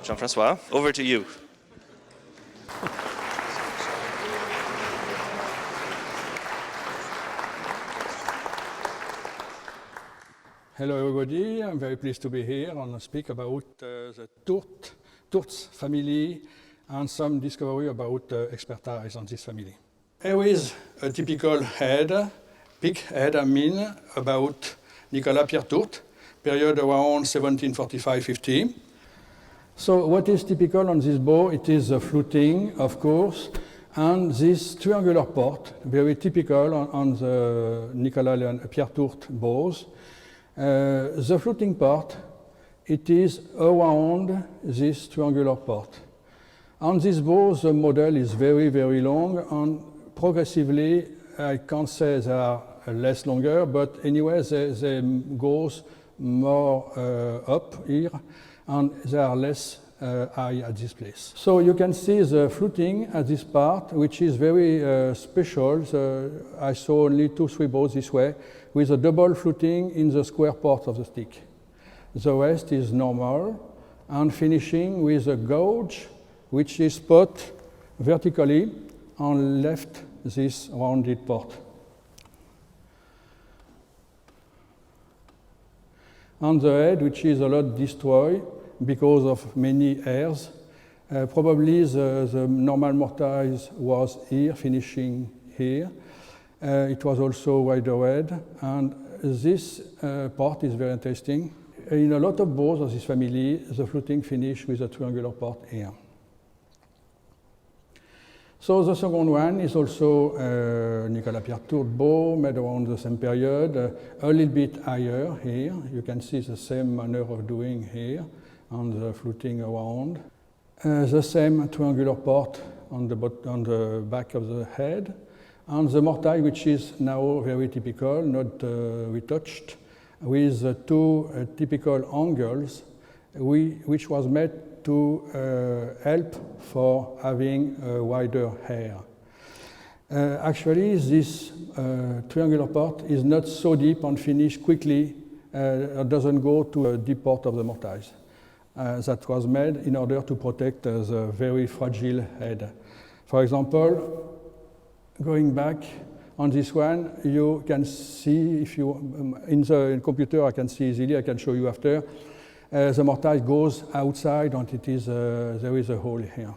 Jean-François, over to you. Hello everybody, I'm very pleased to be here and speak about the Tourte family and some discovery about expertise on this family. Here is a typical head, pig head about Nicolas Pierre Tourte, period around 1745-50. So what is typical on this bow? It is the fluting, of course, and this triangular port, very typical on the Nicolas Pierre Tourte bows. The fluting port, it is around this triangular port. On this bow, the model is very, very long, and progressively, I can't say they are less longer, but anyway, they goes more up here, and they are less high at this place. So you can see the fluting at this part, which is very special. I saw only 2-3 bows this way, with a double fluting in the square part of the stick. The rest is normal, and finishing with a gouge, which is put vertically and left this rounded part. On the head, which is a lot destroyed because of many airs, probably the normal mortise was here, finishing here. It was also wider head, and this part is very interesting. In a lot of bows of this family, the fluting finish with a triangular part here. So the second one is also Nicolas Pierre Tourte bow, made around the same period, a little bit higher here. You can see the same manner of doing here, on the fluting around. The same triangular part on the back of the head. And the mortise, which is now very typical, not retouched, with two typical angles, which was made to help for having a wider hair. Actually, this triangular part is not so deep and finished quickly, doesn't go to a deep part of the mortise. That was made in order to protect the very fragile head. For example, going back on this one, you can see, if you in the computer I can see easily, I can show you after, the mortise goes outside and it is, there is a hole here.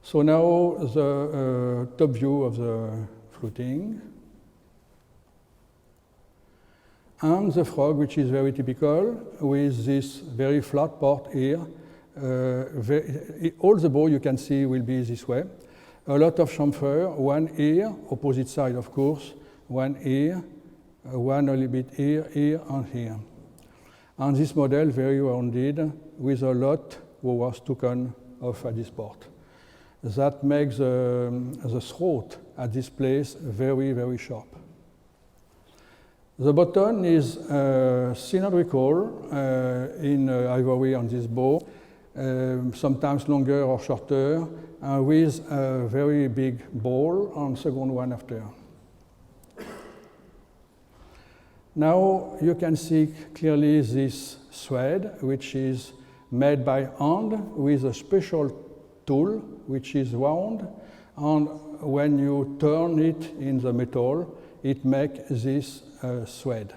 So now the top view of the fluting. And the frog, which is very typical, with this very flat part here. All the bow you can see will be this way. A lot of chamfer, one here, opposite side of course, one here, one a little bit here, here and here. And this model very rounded with a lot who was taken off at this part. That makes the throat at this place very, very sharp. The button is cylindrical in ivory on this bow, sometimes longer or shorter, with a very big ball and second one after. Now you can see clearly this thread, which is made by hand with a special tool, which is round, and when you turn it in the metal, it makes this thread.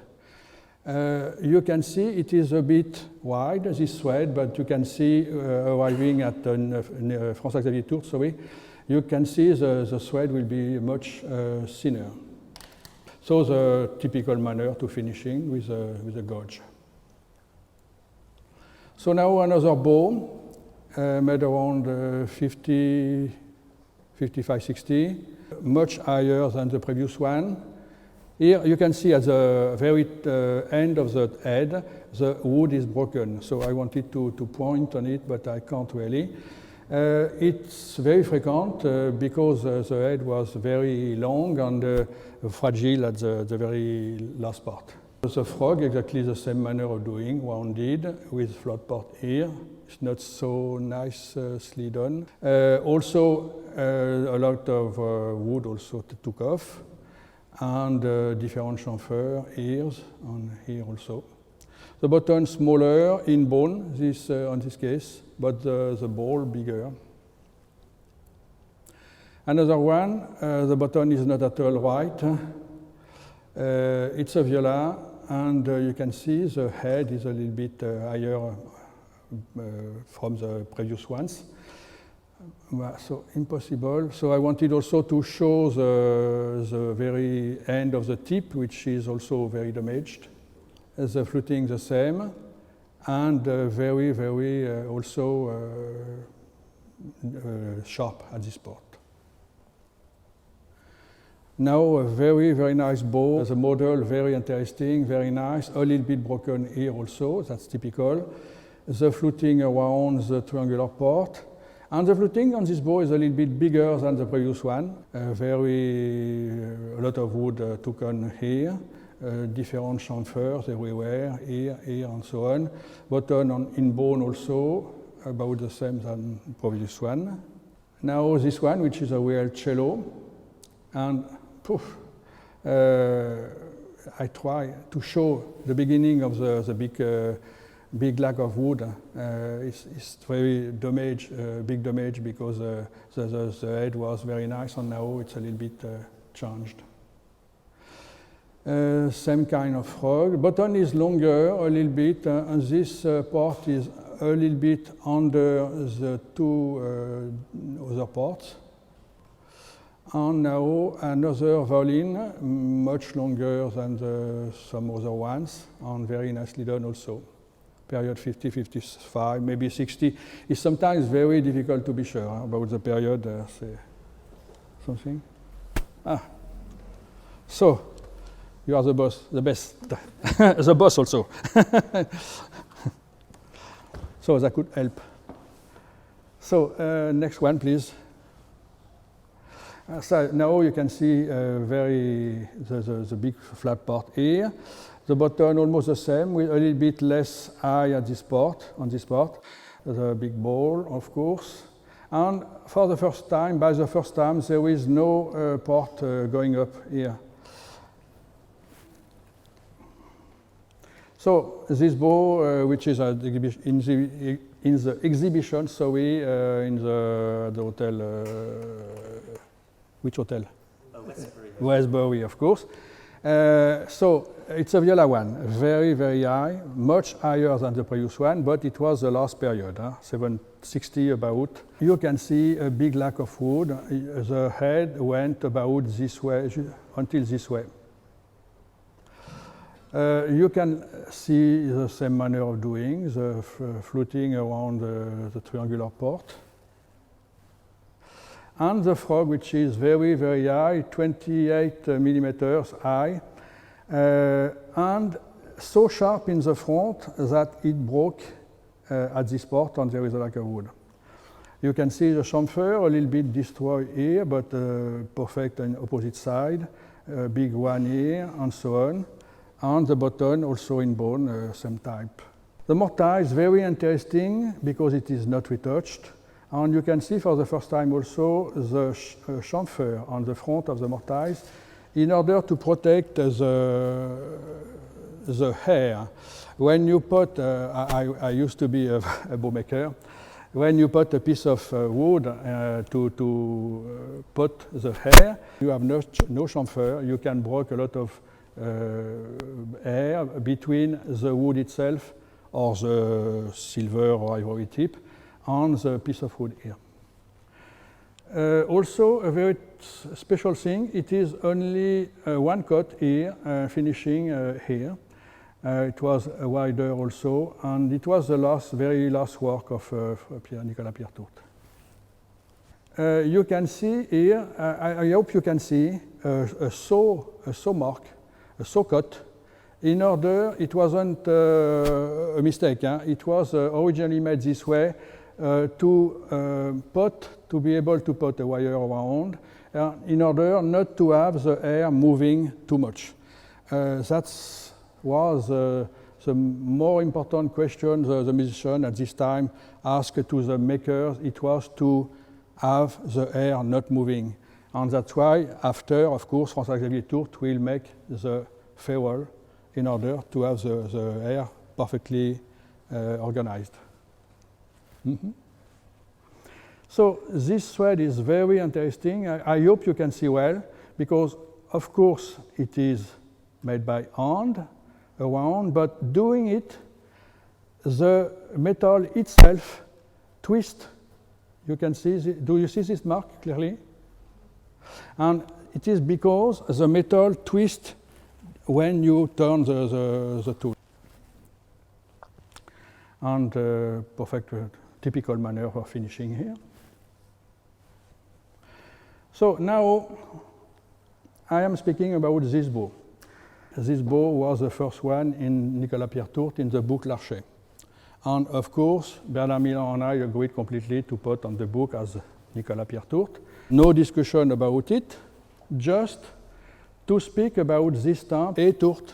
You can see it is a bit wide, this thread, but you can see arriving at François Xavier Tourte, sorry, you can see the thread will be much thinner. So the typical manner to finishing with a gouge. So now another bow made around 50, 55, 60, much higher than the previous one. Here you can see at the very end of the head, the wood is broken. So I wanted to point on it, but I can't really. It's very frequent because the head was very long and fragile at the very last part. The frog, exactly the same manner of doing, rounded, with flat part here. It's not so nicely done. Also, a lot of wood also took off, and different chamfer, ears, and here also. The button smaller in bone, on this case, but the ball bigger. Another one, the button is not at all white. It's a viola, and you can see the head is a little bit higher from the previous ones. So impossible. So I wanted also to show the very end of the tip, which is also very damaged. The fluting the same, and very, very also sharp at this part. Now a very, very nice bow. The model very interesting, very nice. A little bit broken here also, that's typical. The fluting around the triangular part. And the fluting on this bow is a little bit bigger than the previous one. A lot of wood taken here. Different chamfers everywhere, here, and so on. Button in bone also, about the same than the previous one. Now this one, which is a real cello. And poof, I try to show the beginning of the big lack of wood. It's very big damage, because the head was very nice, and now it's a little bit changed. Same kind of frog. Button is longer a little bit, and this part is a little bit under the two other parts. And now another violin, much longer than some other ones, and very nicely done also. Period 50, 55, maybe 60. It's sometimes very difficult to be sure about the period. Say something. So you are the boss, the best, the boss also. So that could help. So next one, please. So now you can see the big flat part here. The button almost the same, with a little bit less high at this part, on this part. The big ball, of course. And for the first time, by the first time, there is no part going up here. So this bow, which is in the exhibition, in the hotel, which hotel? Westbury, of course. So it's a viola one, very, very high, much higher than the previous one, but it was the last period, 760 about. You can see a big lack of wood. The head went about this way, until this way. You can see the same manner of doing, the fluting around the triangular part. And the frog, which is very, very high, 28 millimeters high, and so sharp in the front that it broke at this part, and there is a lack of wood. You can see the chamfer a little bit destroyed here, but perfect on opposite side, big one here, and so on. And the button also in bone, same type. The mortise is very interesting because it is not retouched. And you can see for the first time also the chamfer on the front of the mortise in order to protect the hair. When you put, I used to be a bow maker, when you put a piece of wood to put the hair, you have no chamfer, you can break a lot of air between the wood itself or the silver or ivory tip and the piece of wood here. Also a very special thing, it is only one cut here, finishing here. It was wider also, and it was the very last work of Nicolas Pierre Tourte. You can see here, I hope you can see a saw mark, a saw cut. In order, it wasn't a mistake. It was originally made this way to be able to put a wire around, in order not to have the air moving too much. That was the more important question the musician at this time asked to the makers. It was to have the air not moving. And that's why, after, of course, Xavier Tourte will make the ferrule in order to have the air perfectly organized. So this thread is very interesting. I hope you can see well, because of course it is made by hand around, but doing it, the metal itself twists. You can see, do you see this mark clearly? And it is because the metal twists when you turn the tool. And perfect, typical manner for finishing here. So now I am speaking about this bow. This bow was the first one in Nicolas Pierre Tourte in the book L'Archer. And of course, Bernard Milan and I agreed completely to put on the book as Nicolas Pierre Tourte. No discussion about it, just to speak about this stamp, A Tourte,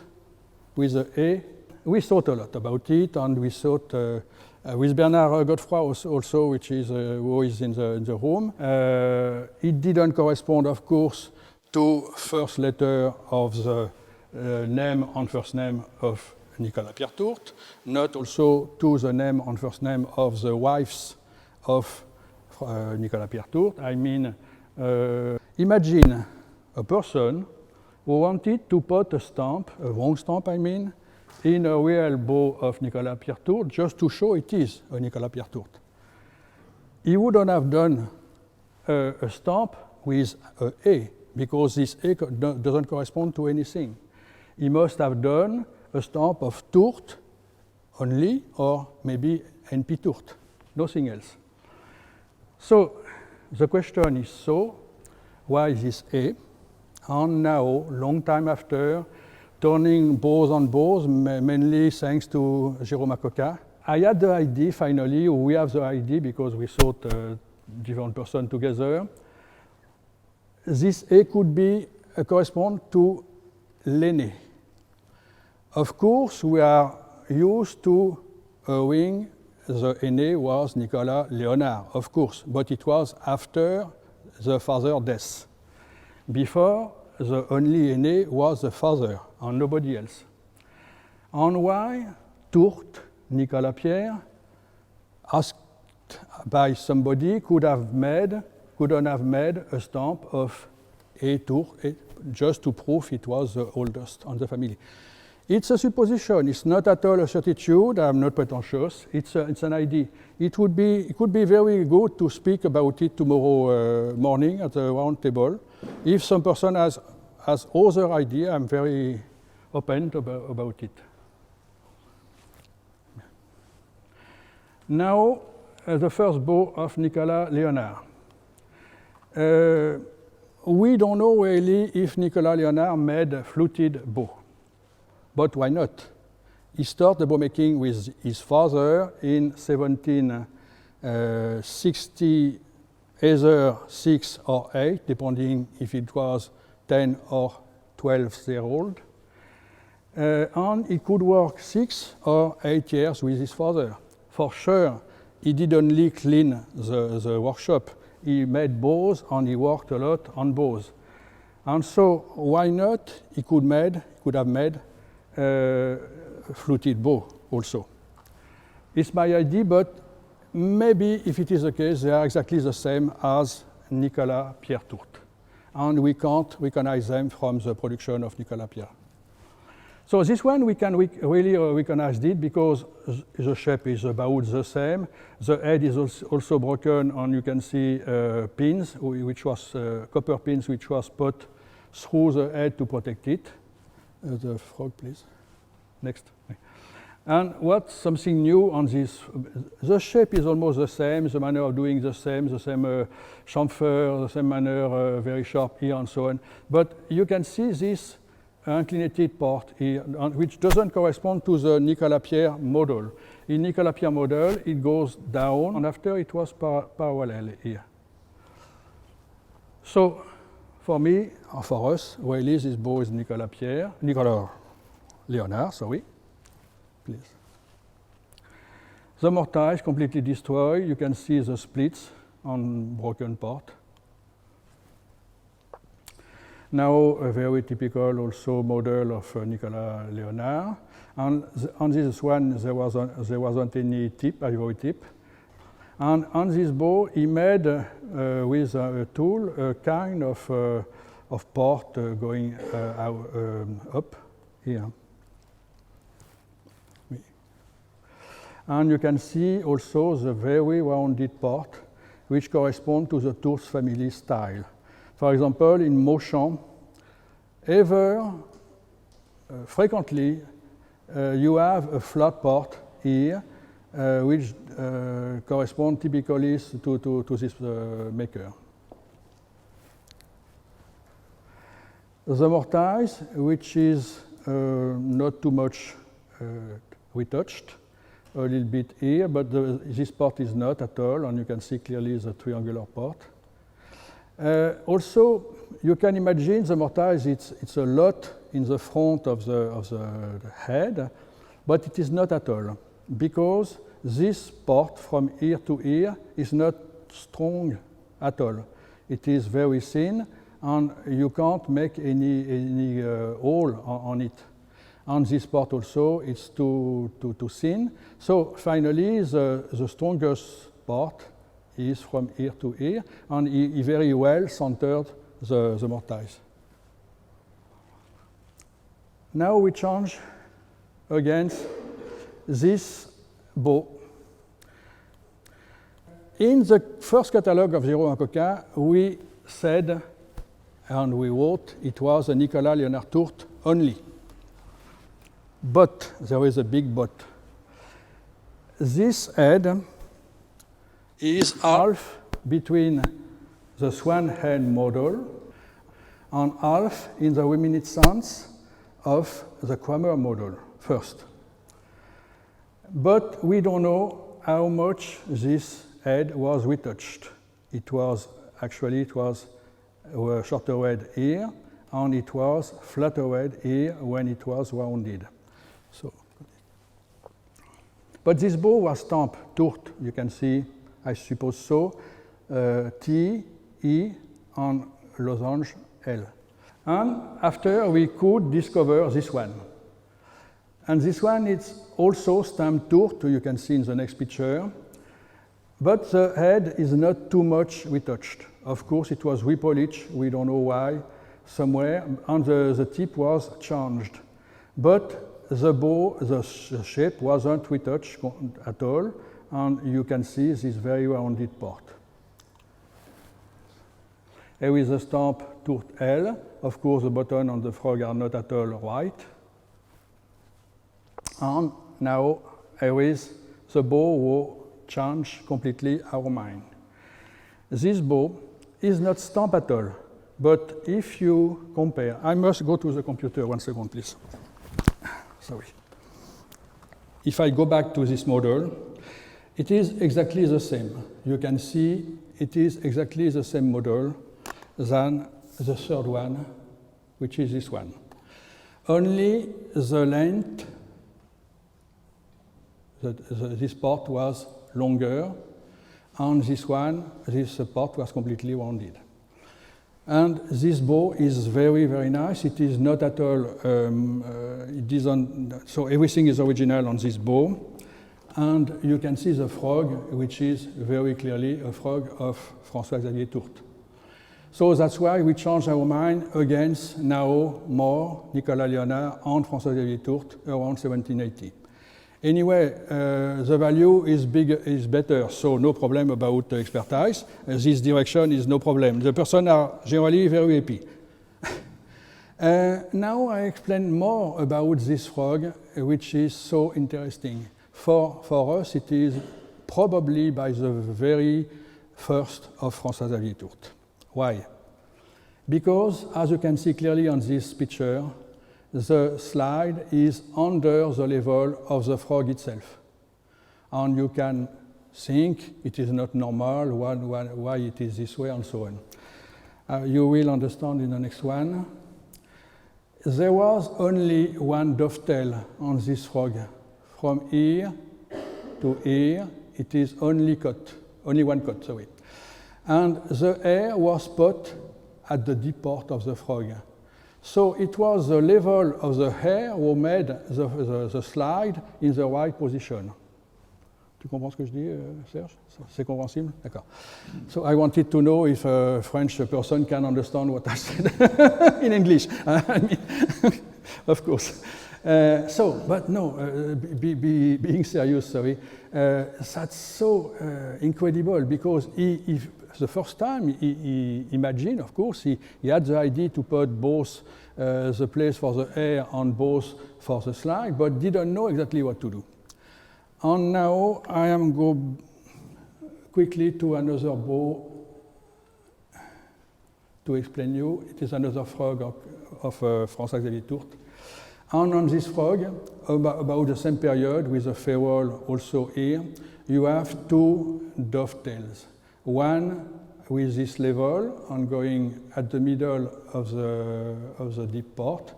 with the A. We thought a lot about it, and we thought with Bernard Godefroy also, which is who is in the room. It didn't correspond, of course, to first letter of the name and first name of Nicolas Pierre Tourte, not also to the name and first name of the wives of Nicolas Pierre Tourte. I mean, imagine a person who wanted to put a stamp, a wrong stamp I mean, in a real bow of Nicolas Pierre Tourte, just to show it is a Nicolas Pierre Tourte. He wouldn't have done a stamp with a A, because this A doesn't correspond to anything. He must have done a stamp of Tourte only, or maybe NP Tourte, nothing else. So the question is, so why this A? And now, long time after, turning bows on bows, mainly thanks to Jérôme Acoca, I had the idea finally, or we have the idea because we thought different person together. This A could be correspond to l'aîné. Of course, we are used to owing the aîné was Nicolas Léonard, of course, but it was after the father's death. Before, the only aîné was the father and nobody else. And why Tourte, Nicolas Pierre, asked by somebody, couldn't have made a stamp of A Tourte just to prove it was the oldest in the family. It's a supposition. It's not at all a certitude. I'm not pretentious. It's an idea. It could be very good to speak about it tomorrow morning at the round table. If some person has other idea, I'm very open about it. Now, the first bow of Nicolas Léonard. We don't know really if Nicolas Léonard made a fluted bow. But why not? He started the bow making with his father in 1760, either 6 or 8, depending if it was 10 or 12-year-old. And he could work 6 or 8 years with his father. For sure, he did only clean the workshop. He made bows and he worked a lot on bows. And so why not? He could have made fluted bow also. It's my idea, but maybe if it is the case, they are exactly the same as Nicolas Pierre Tourte. And we can't recognize them from the production of Nicolas Pierre. So this one we can really recognize it because the shape is about the same. The head is also broken, and you can see pins, which was copper pins, which was put through the head to protect it. The frog, please. Next. And what's something new on this? The shape is almost the same, the manner of doing the same chamfer, the same manner, very sharp here and so on. But you can see this inclinated part here, which doesn't correspond to the Nicolas Pierre model. In Nicolas Pierre model, it goes down, and after it was parallel here. So, for me, or for us, really this bow is Nicolas Léonard, sorry. Please. The mortar is completely destroyed. You can see the splits on broken part. Now a very typical also model of Nicolas Léonard. And on this one, there wasn't any tip, ivory tip. And on this bow, he made with a tool a kind of port going up here. And you can see also the very rounded port, which correspond to the Tourte family style. For example, in motion, frequently, you have a flat port here, which correspond typically to this maker. The mortise, which is not too much retouched, a little bit here, but this port is not at all, and you can see clearly the triangular port. Also, you can imagine the mortise, it's a lot in the front of the head, but it is not at all, because this port from ear to ear is not strong at all. It is very thin, and you can't make any hole on it. And this port also is too thin. So finally, the strongest part is from ear to ear, and he very well centered the mortise. Now we change against this bow. In the first catalogue of Giraud and Coquin, we said, and we wrote, it was a Nicolas Léonard Tourte only. But, there is a big but. This head is half between the swan head model and half in the reminiscence of the Kramer model first. But we don't know how much this head was retouched. It was a shorter head here, and it was flatter head here when it was rounded. So, but this bow was stamped Tourte, you can see, I suppose so, T, E, and losange L. And after we could discover this one. And this one is also stamped Tourte, you can see in the next picture, but the head is not too much retouched. Of course, it was repolished, we don't know why, somewhere, and the tip was changed. But the bow, the shape wasn't retouched at all, and you can see this very rounded port. Here is the stamp Tourte L. Of course, the button on the frog are not at all white. And now here is the bow who changed completely our mind. This bow is not stamped at all, but if you compare, I must go to the computer 1 second, please. Sorry. If I go back to this model, it is exactly the same. You can see it is exactly the same model than the third one, which is this one. Only the length, this part was longer, and this part was completely rounded. And this bow is very, very nice. It is not at all, so everything is original on this bow. And you can see the frog, which is very clearly a frog of François-Xavier Tourte. So that's why we changed our mind against now more Nicolas Léonard and François-Xavier Tourte around 1780. Anyway, the value is better, so no problem about expertise. This direction is no problem. The person are generally very happy. Now I explain more about this frog, which is so interesting. For us, it is probably by the very first of François-Xavier Tourte. Why? Because, as you can see clearly on this picture, the slide is under the level of the frog itself. And you can think it is not normal, why it is this way, and so on. You will understand in the next one. There was only one dovetail on this frog. From ear to ear, it is only one cut, sorry. And the hair was put at the deep part of the frog. So it was the level of the hair who made the slide in the right position. Tu comprends ce que je dis, Serge? C'est compréhensible? D'accord. So I wanted to know if a French person can understand what I said in English. I mean, of course. But no, being serious, sorry, that's so incredible because the first time he imagined, of course, he had the idea to put both the place for the hair and both for the slide, but didn't know exactly what to do. And now I am go quickly to another bow to explain you. It is another frog of François-Xavier Tourte. And on this frog, about the same period, with a ferrule also here, you have two dovetails. One with this level and going at the middle of the deep port,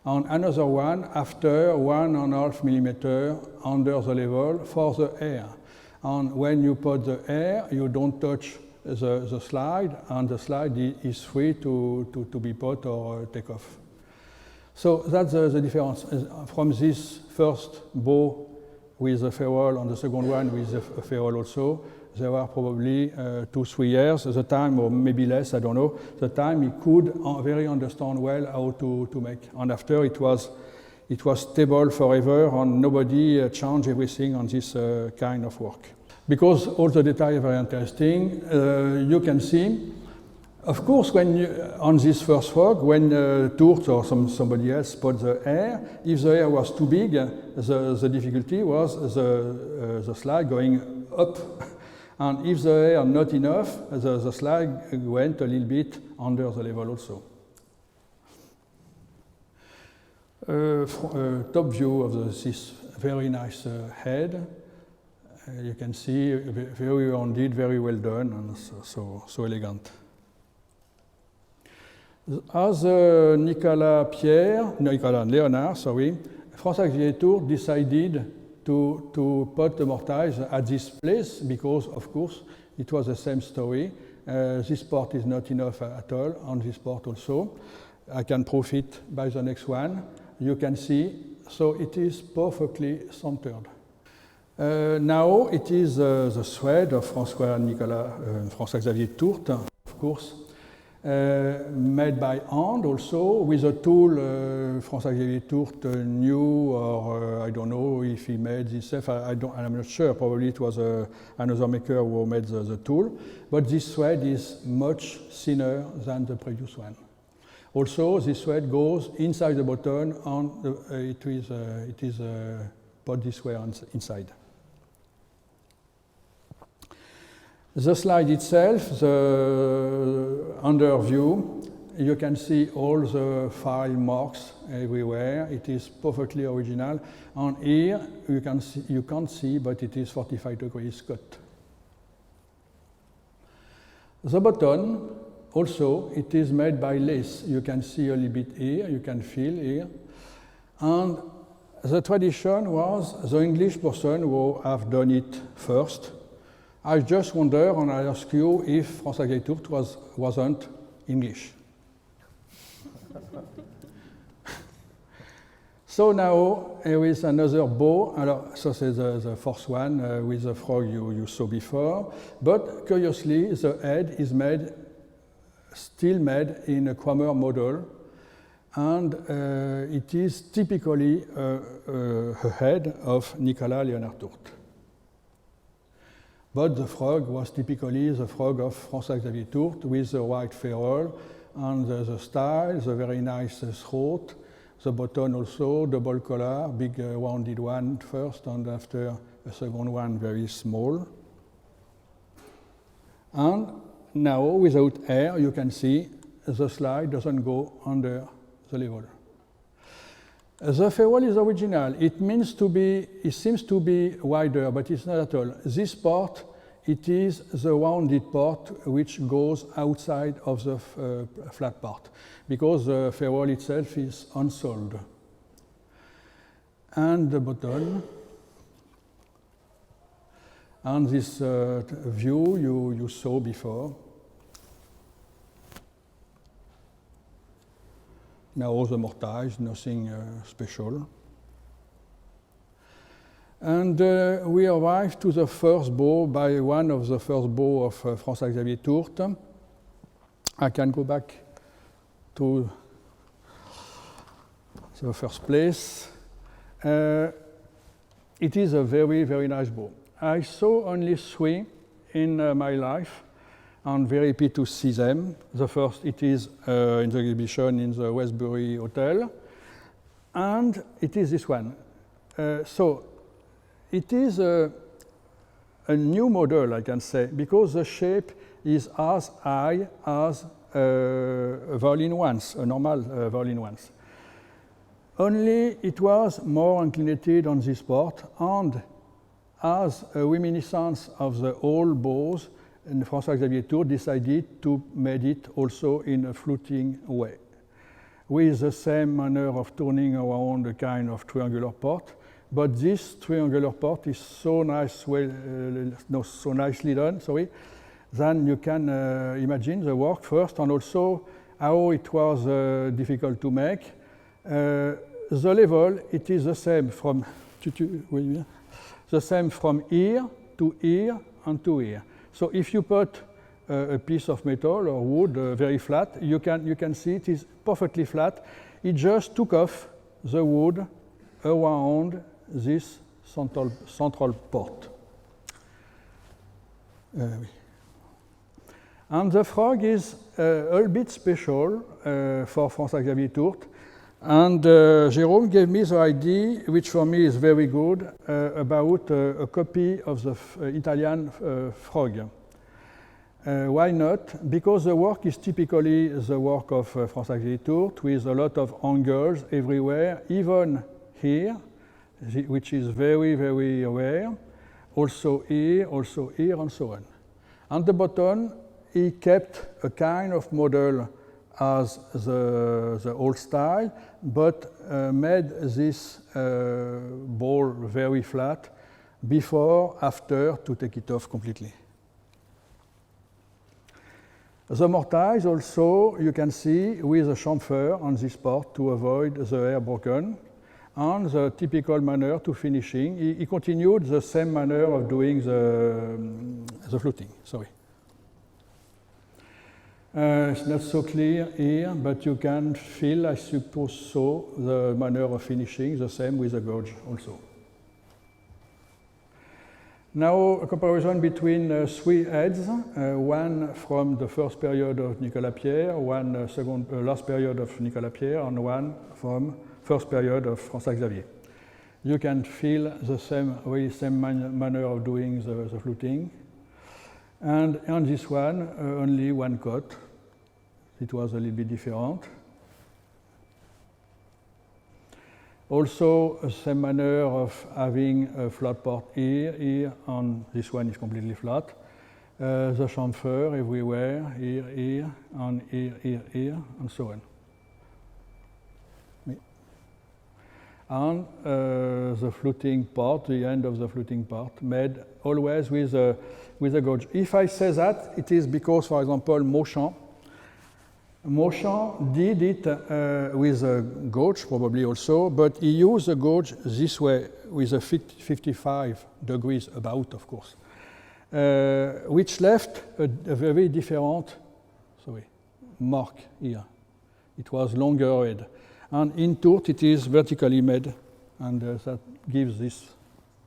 and another one after 1.5 millimeter under the level for the air. And when you put the air, you don't touch the slide, and the slide is free to be put or take off. So that's the difference. From this first bow with a ferrule and the second one with a ferrule also, there were probably 2-3 years, the time, or maybe less, I don't know, the time he could very understand well how to make. And after it was stable forever, and nobody changed everything on this kind of work. Because all the details are very interesting, you can see, of course, when on this first frog, when Tourte or somebody else put the hair, if the hair was too big, the difficulty was the slide going up. And if the hair not enough, the slide went a little bit under the level also. Top view of this very nice head. You can see very rounded, very well done, and so elegant. As Léonard, François-Xavier Tourte decided to put the mortise at this place because, of course, it was the same story. This port is not enough at all, and this port also. I can prove it by the next one. You can see, so it is perfectly centered. Now it is the thread of François-Xavier Tourte, of course, made by hand also with a tool François-Xavier Tourte knew, or I don't know if he made this. I'm not sure. Probably it was another maker who made the tool. But this thread is much thinner than the previous one. Also, this thread goes inside the button, and it is put this way inside. The slide itself, the under view, you can see all the file marks everywhere. It is perfectly original. And here you can't see, but it is 45 degrees cut. The button also, it is made by lace. You can see a little bit here, you can feel here. And the tradition was the English person who have done it first. I just wonder, and I ask you, if François-Xavier Tourte wasn't English. So now here is another bow. So c'est the fourth one with the frog you saw before. But curiously, the head is still made in a Kramer model, and it is typically a head of Nicolas Léonard Tourte. But the frog was typically the frog of François-Xavier Tourte with the white ferrule and the style, the very nice throat, the button also, double collar, big rounded one first, and after a second one very small. And now, without hair, you can see the slide doesn't go under the level. The ferrule is original. It seems to be wider, but it's not at all. This part, it is the rounded part which goes outside of the flat part, because the ferrule itself is unsolved. And the button, and this view you saw before. Now the mortise, nothing special. And we arrived to the first bow by one of the first bow of François-Xavier Tourte. I can go back to the first place. It is a very, very nice bow. I saw only 3 in my life. I'm very happy to see them. The first, it is in the exhibition in the Westbury Hotel. And it is this one. So it is a new model, I can say, because the shape is as high as a violin once, a normal violin once. Only it was more inclinated on this part, and as a reminiscence of the old bows, and François-Xavier Tourte decided to make it also in a fluting way, with the same manner of turning around a kind of triangular part. But this triangular part is so nice, so nicely done. Sorry. Then you can imagine the work first, and also how it was difficult to make. The level, it is the same from ear to ear and to ear. So if you put a piece of metal or wood very flat, you can see it is perfectly flat. It just took off the wood around this central port. And the frog is a little bit special for François-Xavier Tourte. And Jérôme gave me the idea, which for me is very good, about a copy of the Italian frog. Why not? Because the work is typically the work of François-Xavier Tourte, with a lot of angles everywhere, even here, which is very, very rare. Also here, and so on. On the bottom, he kept a kind of model as the old style, but made this ball very flat before, after, to take it off completely. The mortise also, you can see, with a chamfer on this part to avoid the hair broken, and the typical manner to finishing. He continued the same manner of doing the fluting, sorry. It's not so clear here, but you can feel, I suppose so, the manner of finishing, the same with the gouge also. Now a comparison between 3 heads, one from the first period of Nicolas Pierre, one last period of Nicolas Pierre, and one from first period of François-Xavier. You can feel the same manner of doing the fluting. And on this one, only one cut. It was a little bit different. Also, the same manner of having a flat part here, and this one is completely flat. The chamfer everywhere, here, and here, and so on. And the fluting part, the end of the fluting part, made always with a gouge. If I say that, it is because, for example, Mauchamp did it with a gouge, probably also, but he used the gouge this way, with a 55 degrees about, of course, which left a very different mark here. It was longer head. And in Tourte, it is vertically made, and that gives this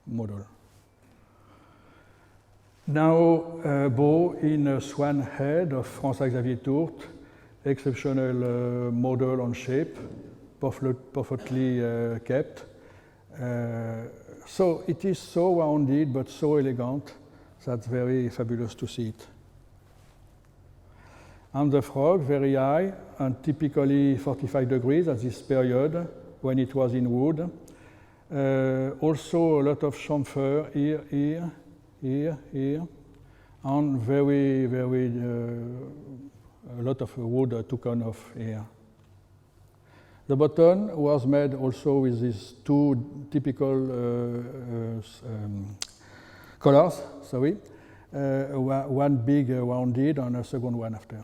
model. Now, bow in a swan head of François-Xavier Tourte, exceptional model on shape, perfectly kept. So it is so rounded, but so elegant. That's very fabulous to see it. And the frog, very high, and typically 45 degrees at this period when it was in wood. Also a lot of chamfer here, and very, very, a lot of wood taken off here. The button was made also with these 2 typical colors, one big rounded and a second one after.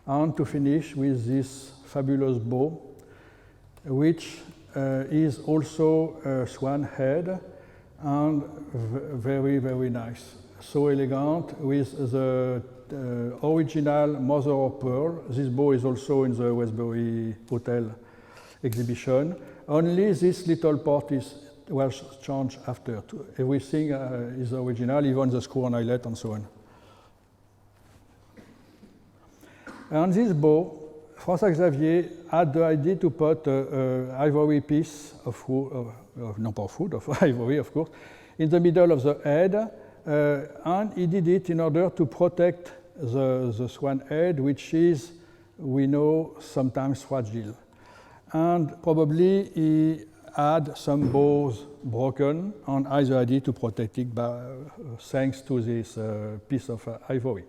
and to finish with this fabulous bow, which is also a swan head and very, very nice. So elegant with the original mother of pearl. This bow is also in the Westbury Hotel exhibition. Only this little part was changed after. Everything is original, even the screw and eyelet and so on. And this bow, François Xavier had the idea to put an ivory piece of wood, not of wood, of ivory, of course, in the middle of the head, and he did it in order to protect the swan head, which is, we know, sometimes fragile. And probably he had some bows broken, and had the idea to protect it thanks to this piece of ivory.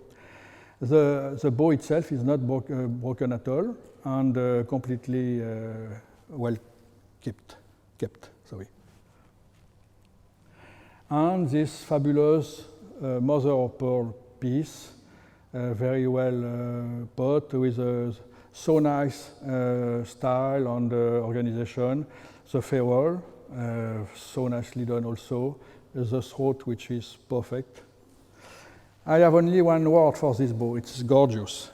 The bow itself is not broken at all, and completely well kept. Sorry. And this fabulous mother of pearl piece, very well put with a so nice style and organization. The ferrule, so nicely done also. The throat, which is perfect. I have only one word for this bow. It's gorgeous,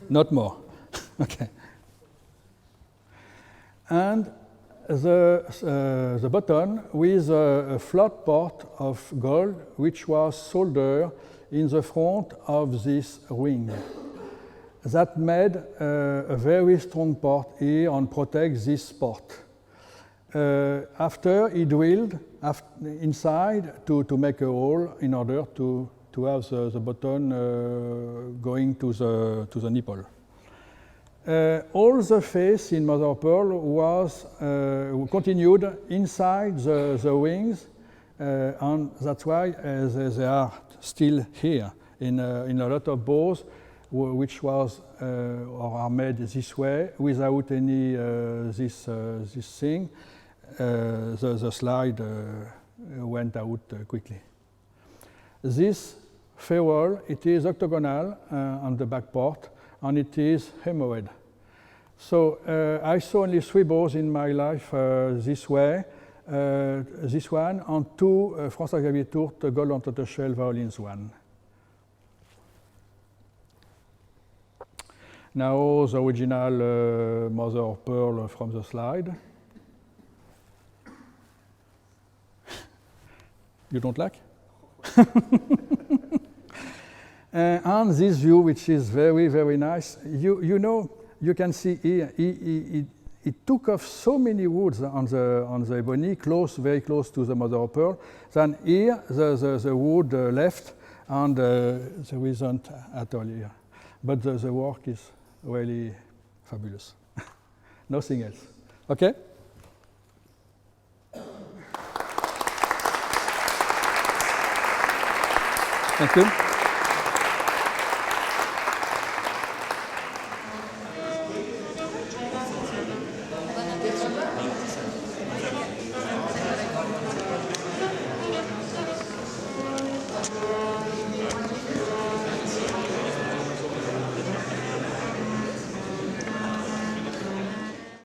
not more. Okay. And the button with a flat part of gold, which was soldered in the front of this ring. That made a very strong part here and protect this part. After he drilled inside to make a hole in order to have the button going to the nipple. All the face in mother of pearl was continued inside the wings, and that's why they are still here in a lot of bows, which was or are made this way without any this thing. The slide went out quickly. This ferrule, it is octagonal on the back part, and it is hemorrhoid. So I saw only 3 bows in my life this way. This one and 2 François Xavier Tourte gold and tortoiseshell violins one. Now the original mother of pearl from the slide. You don't like? And this view, which is very, very nice. You know, you can see here, it took off so many woods on the ebony, very close to the mother of pearl. Then here, the wood left, and there isn't at all here. But the work is really fabulous. Nothing else. Okay? Thank you.